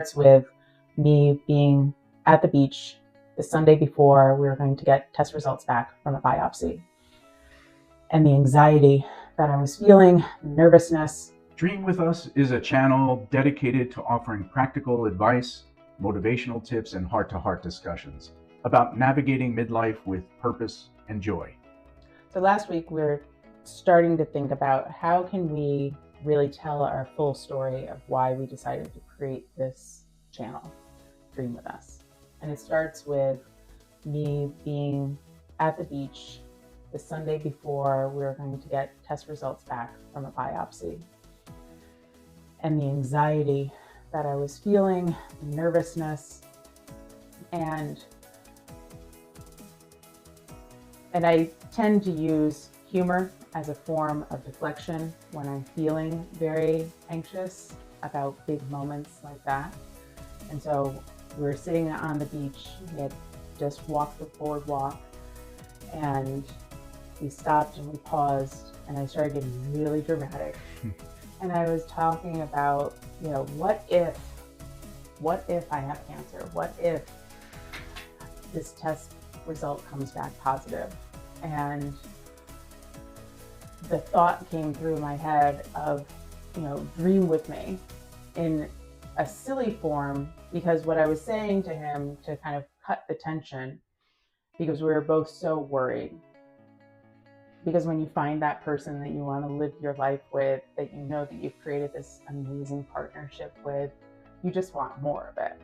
It's with me being at the beach the Sunday before we were going to get test results back from a biopsy, and the anxiety that I was feeling, nervousness. Dream with Us is a channel dedicated to offering practical advice, motivational tips, and heart-to-heart discussions about navigating midlife with purpose and joy. So last week we were starting to think about how can we really tell our full story of why we decided to create this channel, Dream with Us. And it starts with me being at the beach the Sunday before we were going to get test results back from a biopsy, and the anxiety that I was feeling, nervousness, and I tend to use humor as a form of deflection when I'm feeling very anxious about big moments like that. And so we were sitting on the beach, we had just walked the boardwalk, and we stopped and we paused, and I started getting really dramatic. And I was talking about, what if I have cancer? What if this test result comes back positive? And the thought came through my head of, dream with me in a silly form, because what I was saying to him to kind of cut the tension, because we were both so worried. Because when you find that person that you want to live your life with, that you know that you've created this amazing partnership with, you just want more of it,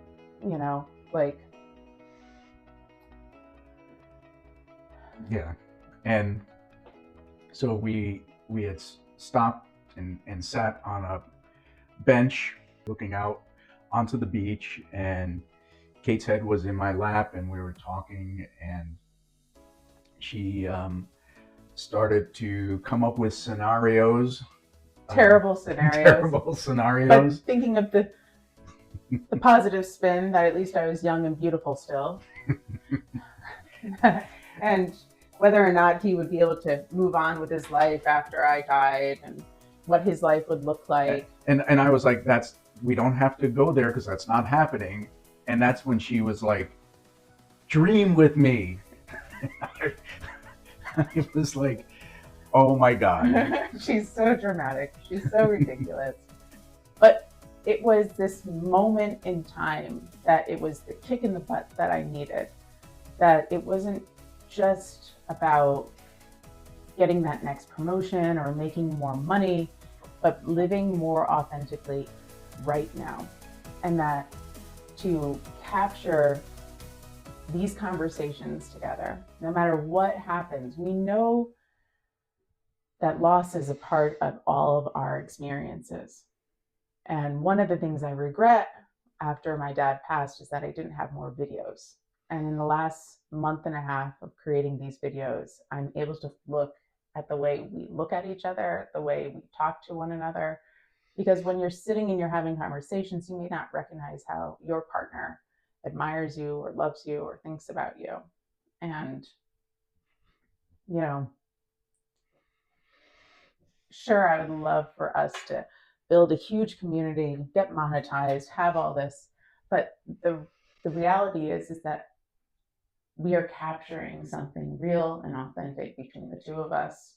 Yeah. And so we had stopped and sat on a bench looking out onto the beach, and Kate's head was in my lap, and we were talking, and she started to come up with scenarios. terrible scenarios. Terrible scenarios. But thinking of the positive spin that at least I was young and beautiful still. And whether or not he would be able to move on with his life after I died, and what his life would look like. And I was like, we don't have to go there because that's not happening. And that's when she was like, dream with me. I was like, oh my God. She's so dramatic. She's so ridiculous. But it was this moment in time that it was the kick in the butt that I needed. That it wasn't just about getting that next promotion or making more money, but living more authentically right now. And that to capture these conversations together, no matter what happens, we know that loss is a part of all of our experiences. And one of the things I regret after my dad passed is that I didn't have more videos. And in the last month and a half of creating these videos, I'm able to look at the way we look at each other, the way we talk to one another. Because when you're sitting and you're having conversations, you may not recognize how your partner admires you or loves you or thinks about you. And, sure, I would love for us to build a huge community, get monetized, have all this. But the reality is that we are capturing something real and authentic between the two of us.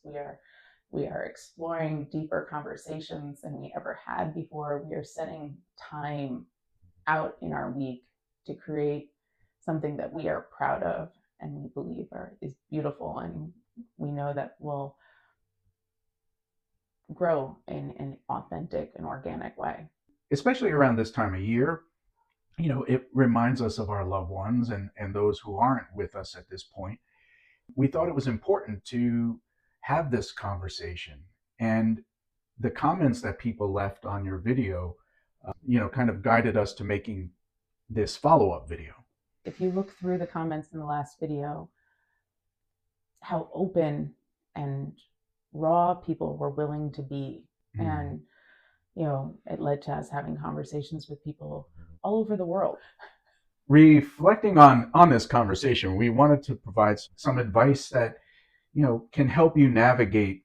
We are exploring deeper conversations than we ever had before. We are setting time out in our week to create something that we are proud of and we believe is beautiful, and we know that will grow in an authentic and organic way. Especially around this time of year, it reminds us of our loved ones and those who aren't with us at this point. We thought it was important to have this conversation, and the comments that people left on your video, kind of guided us to making this follow-up video. If you look through the comments in the last video, how open and raw people were willing to be. And, it led to us having conversations with people all over the world. Reflecting on this conversation, we wanted to provide some advice that, can help you navigate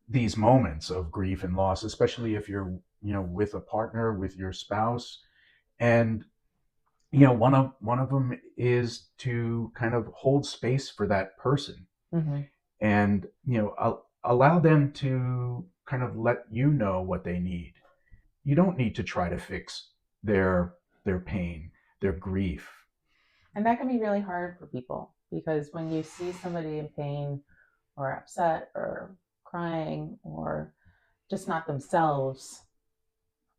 these moments of grief and loss, especially if you're, with a partner, with your spouse, And one of them is to kind of hold space for that person, Hmm. and allow them to kind of let you know what they need. You don't need to try to fix their pain, their grief. And that can be really hard for people because when you see somebody in pain or upset or crying or just not themselves,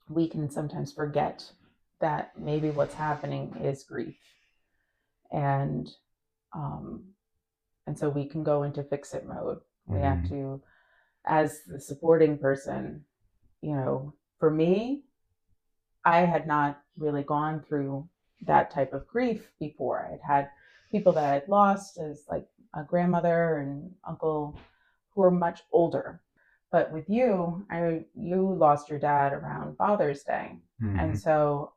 we can sometimes forget that maybe what's happening is grief. And um, and so we can go into fix it mode. We have Mm-hmm. to, as the supporting person, for me, I had not really gone through that type of grief before. I'd had people that I'd lost as like a grandmother and uncle who were much older. But with you, you lost your dad around Father's Day. And Mm-hmm. so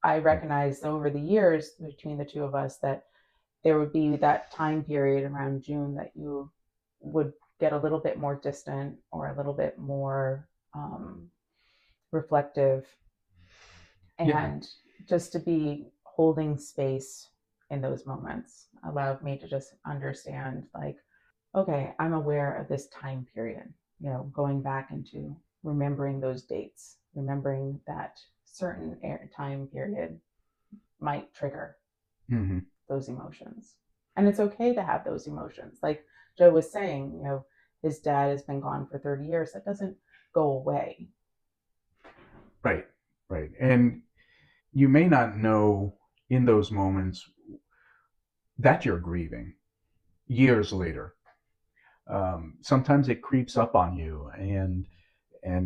I recognized over the years between the two of us that there would be that time period around June that you would get a little bit more distant or a little bit more reflective, Yeah. and just to be holding space in those moments allowed me to just understand, like, okay, I'm aware of this time period, going back into remembering those dates, remembering that certain time period might trigger Mm-hmm. those emotions. And it's okay to have those emotions. Like Joe was saying, his dad has been gone for 30 years. That doesn't go away. Right. Right. And you may not know in those moments that you're grieving years later. Sometimes it creeps up on you, and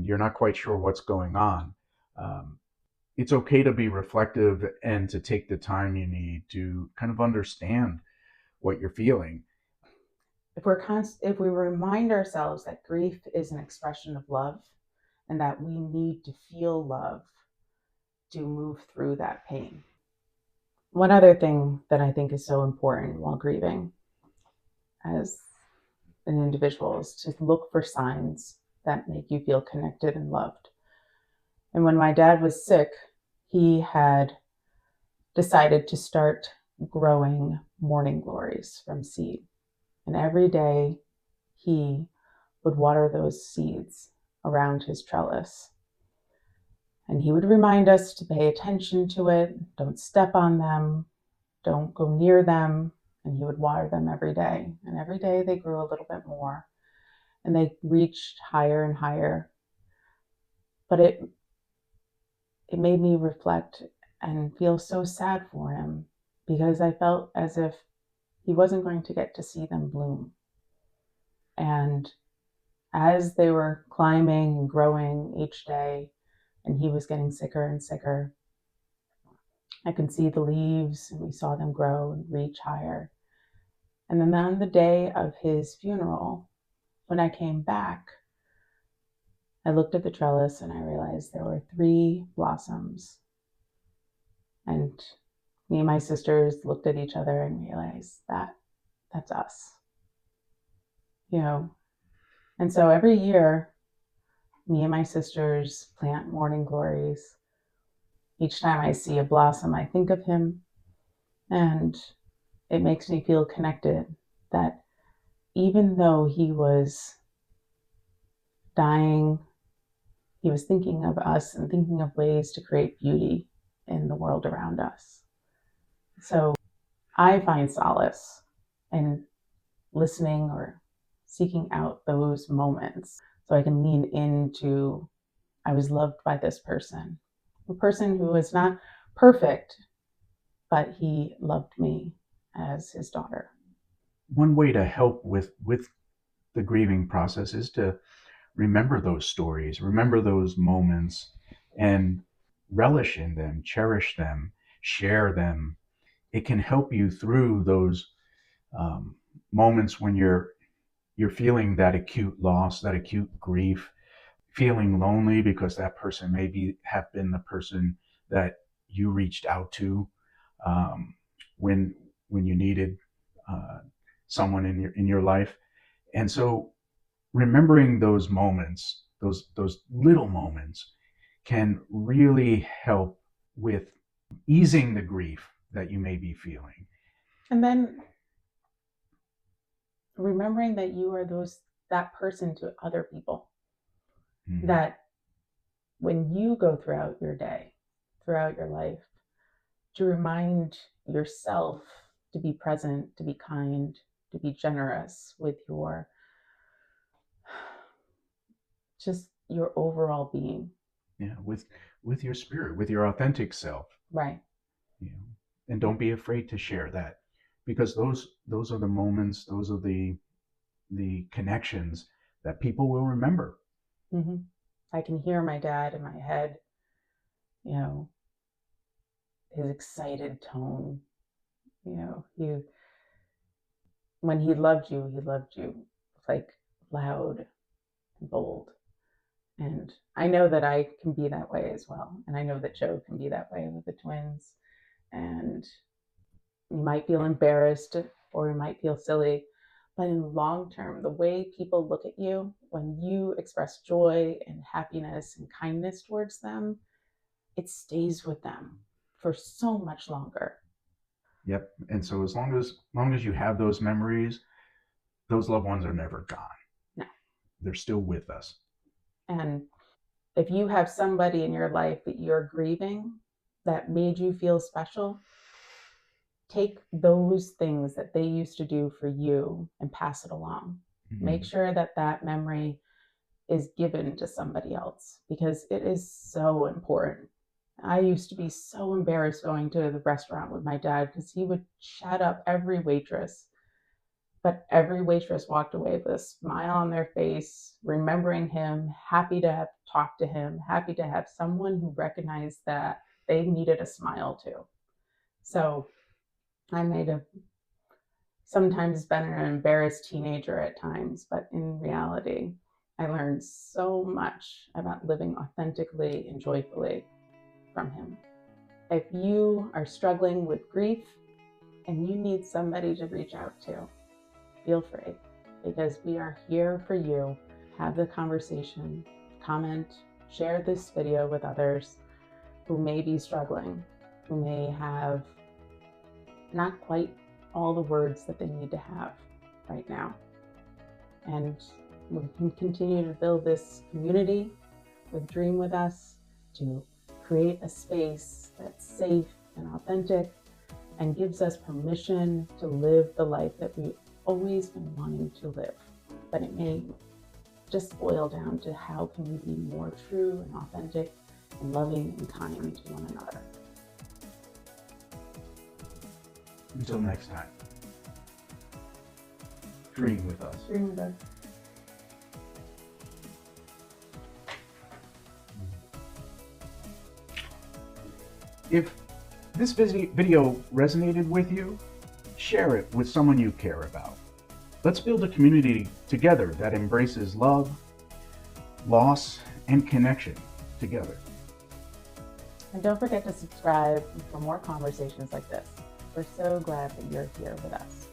you're not quite sure what's going on. Um, it's okay to be reflective and to take the time you need to kind of understand what you're feeling. If we remind ourselves that grief is an expression of love and that we need to feel love to move through that pain. One other thing that I think is so important while grieving as an individual is to look for signs that make you feel connected and loved. And when my dad was sick, he had decided to start growing morning glories from seed. And every day he would water those seeds around his trellis. And he would remind us to pay attention to it, don't step on them, don't go near them. And he would water them every day. And every day they grew a little bit more and they reached higher and higher. But it made me reflect and feel so sad for him because I felt as if he wasn't going to get to see them bloom. And as they were climbing and growing each day, and he was getting sicker and sicker, I could see the leaves and we saw them grow and reach higher. And then on the day of his funeral, when I came back, I looked at the trellis and I realized there were three blossoms. And me and my sisters looked at each other and realized that that's us, you know. And so every year, me and my sisters plant morning glories. Each time I see a blossom, I think of him, and it makes me feel connected that even though he was dying, he was thinking of us and thinking of ways to create beauty in the world around us. So I find solace in listening or seeking out those moments so I can lean into, I was loved by this person, a person who was not perfect, but he loved me as his daughter. One way to help with the grieving process is to remember those stories, remember those moments, and relish in them, cherish them, share them. It can help you through those um, moments when you're feeling that acute loss, that acute grief, feeling lonely because that person maybe have been the person that you reached out to um, when when you needed uh, someone in your life. And so remembering those moments, those little moments, can really help with easing the grief that you may be feeling. And then remembering that you are that person to other people, Mm-hmm. that when you go throughout your day, throughout your life, to remind yourself to be present, to be kind, to be generous with just your overall being. Yeah, with your spirit, with your authentic self. Right. You know, and don't be afraid to share that, because those are the moments, those are the connections that people will remember. Mm-hmm. I can hear my dad in my head, you know, his excited tone. When he loved you like loud and bold. And I know that I can be that way as well. And I know that Joe can be that way with the twins. And you might feel embarrassed or you might feel silly. But in long term, the way people look at you when you express joy and happiness and kindness towards them, it stays with them for so much longer. Yep. And so as long as you have those memories, those loved ones are never gone. No. They're still with us. And if you have somebody in your life that you're grieving that made you feel special, take those things that they used to do for you and pass it along. Mm-hmm. Make sure that that memory is given to somebody else because it is so important. I used to be so embarrassed going to the restaurant with my dad because he would chat up every waitress, but every waitress walked away with a smile on their face, remembering him, happy to have talked to him, happy to have someone who recognized that they needed a smile too. So I made a sometimes been an embarrassed teenager at times, but in reality, I learned so much about living authentically and joyfully from him. If you are struggling with grief and you need somebody to reach out to, feel free because we are here for you. Have the conversation, comment, share this video with others who may be struggling, who may have not quite all the words that they need to have right now. And we can continue to build this community with Dream With Us to create a space that's safe and authentic and gives us permission to live the life that we've always been wanting to live. But it may just boil down to how can we be more true and authentic and loving and kind to one another. Until next time, dream with us. Dream with us. If this video resonated with you, share it with someone you care about. Let's build a community together that embraces love, loss, and connection together. And don't forget to subscribe for more conversations like this. We're so glad that you're here with us.